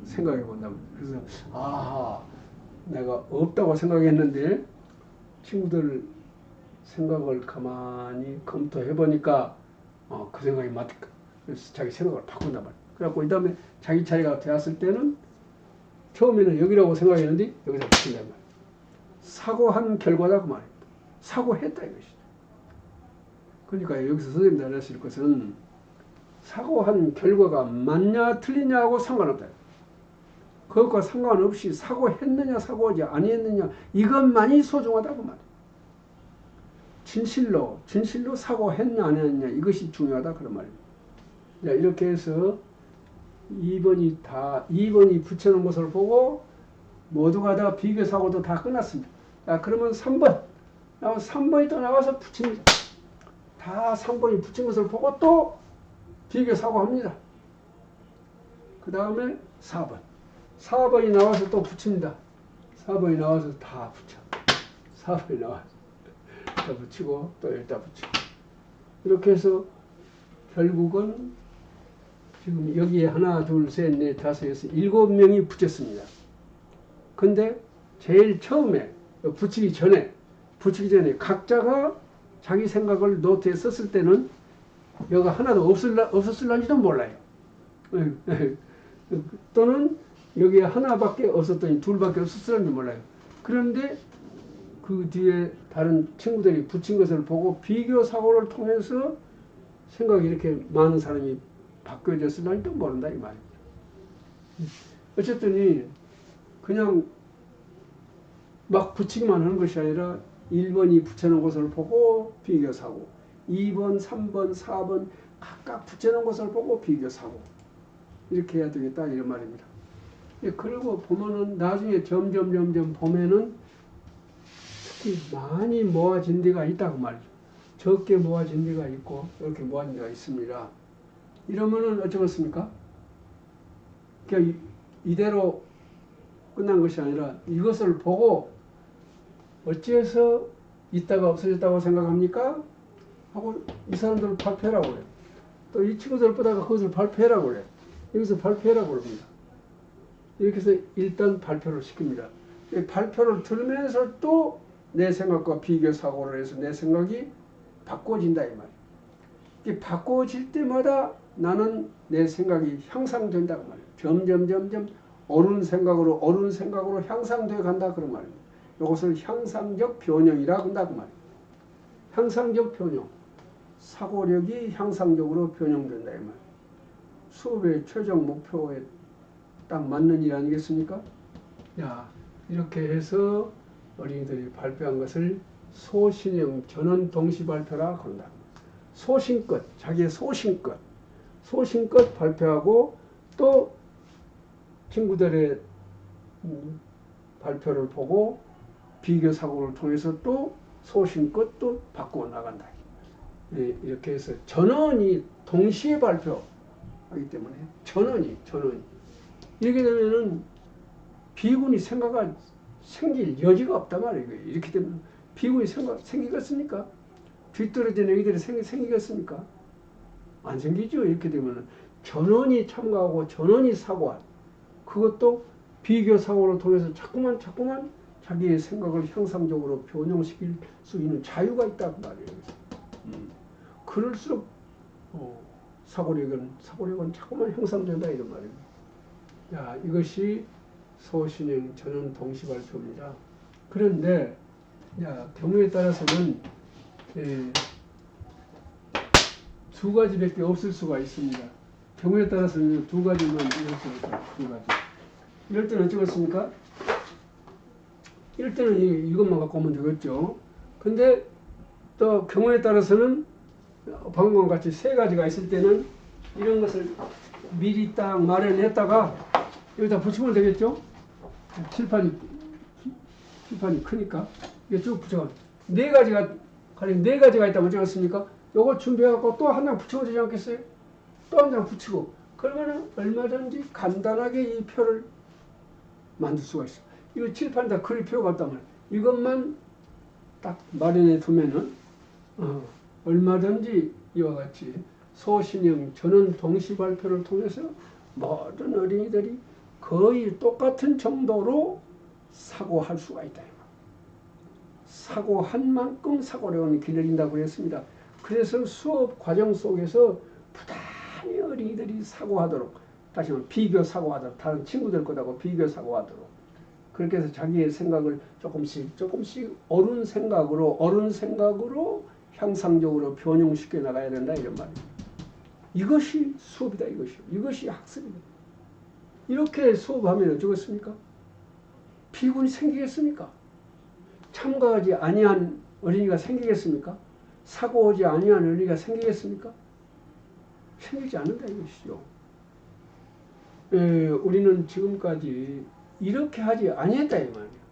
생각해 본다면. 그래서 내가 없다고 생각했는데 친구들 생각을 가만히 검토해 보니까 그 생각이 맞다. 그래서 자기 생각을 바꾼단 말이에요. 그래갖고 이 다음에 자기 차례가 되었을 때는 처음에는 여기라고 생각했는데 여기다 붙인단 말이에요. 사고한 결과다 그 말입니다. 사고했다 이것이죠. 그러니까 여기서 선생님이 알려주실 것은 사고한 결과가 맞냐 틀리냐하고 상관없다. 그것과 상관없이 사고했느냐 사고하지 아니했느냐 이것만이 소중하다 그 말이에요. 진실로 사고했냐 안 했냐 이것이 중요하다 그런 말입니다. 자, 이렇게 해서 2번이 붙여놓은 것을 보고 모두가 다 비교사고도 다 끝났습니다. 자, 그러면 3번이 또 나와서 붙입니다. 다 3번이 붙인 것을 보고 또 비교사고 합니다. 그 다음에 4번이 나와서 또 붙입니다. 4번이 나와서 다 붙여. 4번이 나와서 또 붙이고 또 여기다 붙이고. 이렇게 해서 결국은 지금 여기에 하나, 둘, 셋, 넷, 다섯, 여섯, 7명이 붙였습니다. 근데 제일 처음에 붙이기 전에 각자가 자기 생각을 노트에 썼을 때는 여기가 하나도 없었을런지도 몰라요. 또는 여기에 하나밖에 없었더니 둘밖에 없었을런지 몰라요. 그런데 그 뒤에 다른 친구들이 붙인 것을 보고 비교 사고를 통해서 생각이 이렇게 많은 사람이 바뀌어졌을런지도 모른다 이 말입니다. 어쨌든 그냥 막 붙이기만 하는 것이 아니라 1번이 붙여놓은 것을 보고 비교사고 2번, 3번, 4번 각각 붙여놓은 것을 보고 비교사고 이렇게 해야 되겠다 이런 말입니다. 그리고 보면은 나중에 점점 보면은 특히 많이 모아진 데가 있다고 말이죠. 적게 모아진 데가 있고 이렇게 모아진 데가 있습니다. 이러면은 어쩌겠습니까? 그냥 이대로 끝난 것이 아니라 이것을 보고 어찌해서 있다가 없어졌다고 생각합니까? 하고 이 사람들을 발표하라고 그래요. 또 이 친구들 보다가 그것을 발표하라고 그래요. 여기서 발표하라고 그럽니다. 이렇게 해서 일단 발표를 시킵니다. 발표를 들으면서 또 내 생각과 비교 사고를 해서 내 생각이 바꿔진다 이 말이에요. 이 바꿔질 때마다 나는 내 생각이 향상된다 그 말이에요. 점점 옳은 생각으로 향상되어 간다 그런 말입니다. 이것을 향상적 변형이라 한다 그 말이에요. 향상적 변형, 사고력이 향상적으로 변형된다 이 말이에요. 수업의 최종 목표에 딱 맞는 일 아니겠습니까? 야, 이렇게 해서 어린이들이 발표한 것을 소신형 전원 동시 발표라 한다. 소신껏, 자기의 소신껏 발표하고 또 친구들의 발표를 보고 비교 사고를 통해서 또 소신껏 또 바꾸어 나간다. 이렇게 해서 전원이 동시에 발표하기 때문에 전원이 이렇게 되면은 비군이 생길 여지가 없단 말이에요. 이렇게 되면 비군이 생기겠습니까? 뒤떨어진 애기들이 생기겠습니까? 안 생기죠. 이렇게 되면 전원이 참가하고 전원이 사고한 그것도 비교 사고를 통해서 자꾸만 자기의 생각을 향상적으로 변형시킬 수 있는 자유가 있다고 말이에요. 그럴수록 사고력은 자꾸만 향상된다 이런 말입니다. 자, 이것이 소신형 전원 동시 발표입니다. 그런데 경우에 따라서는 두 가지밖에 없을 수가 있습니다. 경우에 따라서는 두 가지만 이럴 수 있다. 두 가지. 이럴 때는 어쩌겠습니까? 이럴 때는 이것만 갖고 오면 되겠죠. 근데 또 경우에 따라서는 방금과 같이 세 가지가 있을 때는 이런 것을 미리 딱 마련했다가 여기다 붙이면 되겠죠? 칠판이 크니까 이게 쭉 붙여. 가령 네 가지가 있다면 어쩌겠습니까? 요거 준비해갖고 또 한 장 붙이면 되지 않겠어요? 또 한 장 붙이고 그러면은 얼마든지 간단하게 이 표를 만들 수가 있어. 이거 칠판 다 그릴 필요가 없다면 이것만 딱 마련해 두면은 얼마든지 이와 같이 소신형 전원 동시 발표를 통해서 모든 어린이들이 거의 똑같은 정도로 사고할 수가 있다. 사고한 만큼 사고력은 길러진다고 했습니다. 그래서 수업 과정 속에서 부단히 어린이들이 사고하도록, 다시 말하면 비교 사고하도록, 다른 친구들 것하고 비교 사고하도록, 그렇게 해서 자기의 생각을 조금씩 옳은 생각으로 향상적으로 변형시켜 나가야 된다 이런 말입니다. 이것이 수업이다. 이것이 학습이다. 이렇게 수업하면 어쩌겠습니까? 비군이 생기겠습니까? 참가하지 아니한 어린이가 생기겠습니까? 사고하지 아니한 어린이가 생기겠습니까? 생기지 않는다 이것이죠. 우리는 지금까지 이렇게 하지 아니했다 이 말이에요.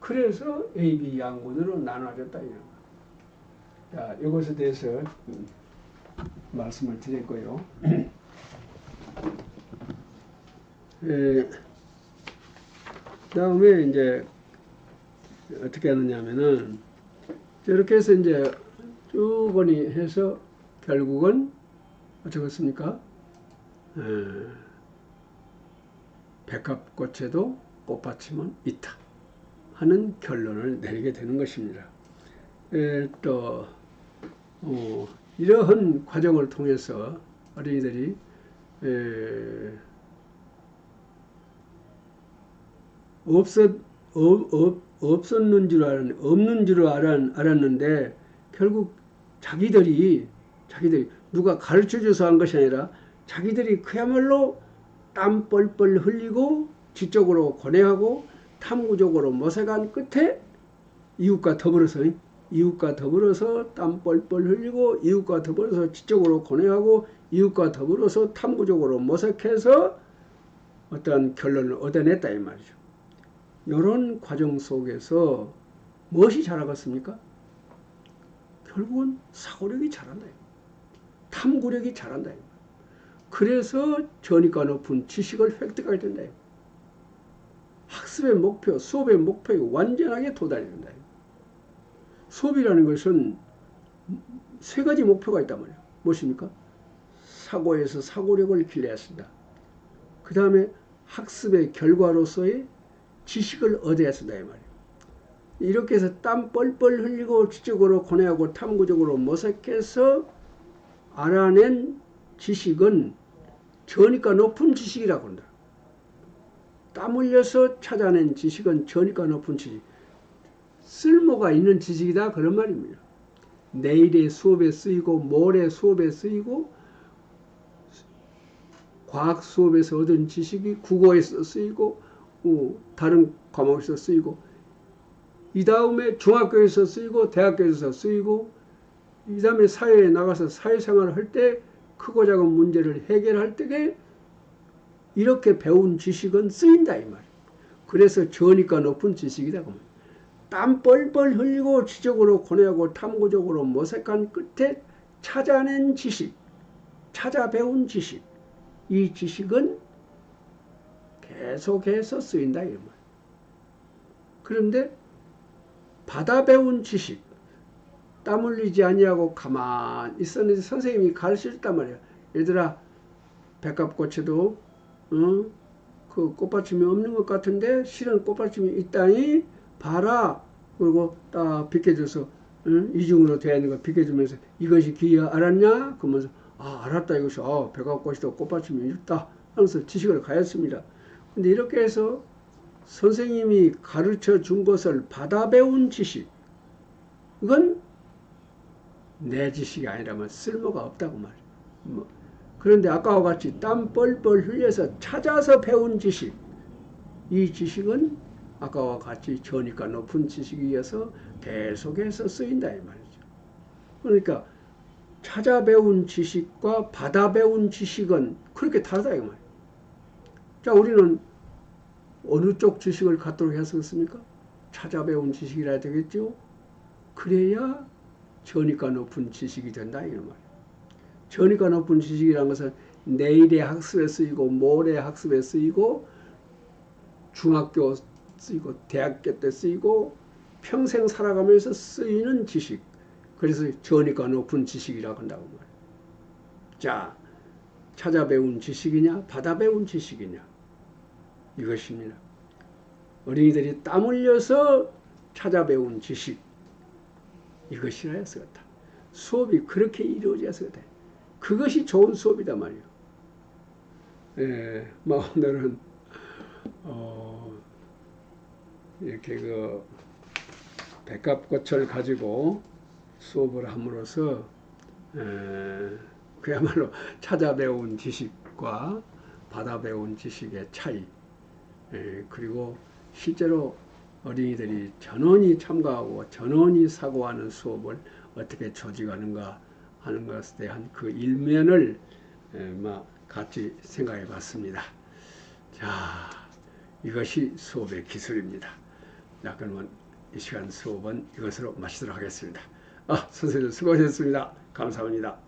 그래서 A, B 양군으로 나눠졌다 이런 거예요. 자, 이것에 대해서 말씀을 드렸고요. 다음에 이제 어떻게 하느냐면은 이렇게 해서 이제 쭉 해서 결국은 어쩌겠습니까? 백합꽃에도 꽃받침은 있다 하는 결론을 내리게 되는 것입니다. 또 이러한 과정을 통해서 어린이들이 없는 줄 알았는데 결국 자기들이 누가 가르쳐줘서 한 것이 아니라 자기들이 그야말로 땀 뻘뻘 흘리고 지적으로 고뇌하고 탐구적으로 모색한 끝에 이웃과 더불어서 땀 뻘뻘 흘리고 이웃과 더불어서 지적으로 고뇌하고 이웃과 더불어서 탐구적으로 모색해서 어떠한 결론을 얻어냈다 이 말이죠. 이런 과정 속에서 무엇이 자라겠습니까? 결국은 사고력이 자란다. 탐구력이 자란다. 그래서 전이가 높은 지식을 획득하게 된다. 학습의 목표, 수업의 목표에 완전하게 도달해야 된다. 수업이라는 것은 세 가지 목표가 있단 말이에요. 무엇입니까? 사고에서 사고력을 길러야 한다. 그 다음에 학습의 결과로서의 지식을 얻어야 쓴다 이 말이에요. 이렇게 해서 땀 뻘뻘 흘리고 지적으로 고뇌하고 탐구적으로 모색해서 알아낸 지식은 저니까 높은 지식이라고 한다. 땀 흘려서 찾아낸 지식은 저니까 높은 지식. 쓸모가 있는 지식이다 그런 말입니다. 내일의 수업에 쓰이고 모레 수업에 쓰이고 과학 수업에서 얻은 지식이 국어에서 쓰이고 다른 과목에서 쓰이고 이 다음에 중학교에서 쓰이고 대학교에서 쓰이고 이 다음에 사회에 나가서 사회생활을 할 때 크고 작은 문제를 해결할 때에 이렇게 배운 지식은 쓰인다 이 말이에요. 그래서 저니까 높은 지식이다. 땀 뻘뻘 흘리고 지적으로 고뇌하고 탐구적으로 모색한 끝에 찾아낸 지식, 찾아 배운 지식, 이 지식은 계속해서 쓰인다 이 말이에요. 그런데 받아 배운 지식, 땀 흘리지 아니하고 가만히 있었는데 선생님이 가르쳐줬단 말이야. 얘들아, 백합꽃에도 그 꽃받침이 없는 것 같은데 실은 꽃받침이 있다니 봐라. 그리고 딱 비켜줘서 이중으로 되어 있는 거 비켜주면서 이것이 기여 알았냐? 그러면서 알았다 이것이 백합꽃에도 꽃받침이 있다 하면서 지식을 가졌습니다. 근데 이렇게 해서 선생님이 가르쳐 준 것을 받아 배운 지식, 이건 내 지식이 아니라면 쓸모가 없다고 말이에요. 그런데 아까와 같이 땀 뻘뻘 흘려서 찾아서 배운 지식, 이 지식은 아까와 같이 저니까 높은 지식이어서 계속해서 쓰인다 이 말이죠. 그러니까 찾아 배운 지식과 받아 배운 지식은 그렇게 다르다 이 말이에요. 자, 우리는 어느 쪽 지식을 갖도록 했었습니까? 찾아 배운 지식이라 되겠죠. 그래야 저니까 높은 지식이 된다 이런 말이에요. 저니까 높은 지식이라는 것은 내일의 학습에 쓰이고 모레의 학습에 쓰이고 중학교 쓰이고 대학교 때 쓰이고 평생 살아가면서 쓰이는 지식. 그래서 저니까 높은 지식이라고 한다고 말이에요. 자, 찾아 배운 지식이냐 받아 배운 지식이냐 이것입니다. 어린이들이 땀 흘려서 찾아 배운 지식, 이것이라 해서 그렇다. 수업이 그렇게 이루어져서 그렇다. 그것이 좋은 수업이다 말이에요. 오늘은 이렇게 그 백합꽃을 가지고 수업을 함으로써 그야말로 찾아 배운 지식과 받아 배운 지식의 차이, 그리고 실제로 어린이들이 전원이 참가하고 전원이 사고하는 수업을 어떻게 조직하는가 하는 것에 대한 그 일면을 같이 생각해 봤습니다. 자, 이것이 수업의 기술입니다. 자, 그러면 이 시간 수업은 이것으로 마치도록 하겠습니다. 선생님 수고하셨습니다. 감사합니다.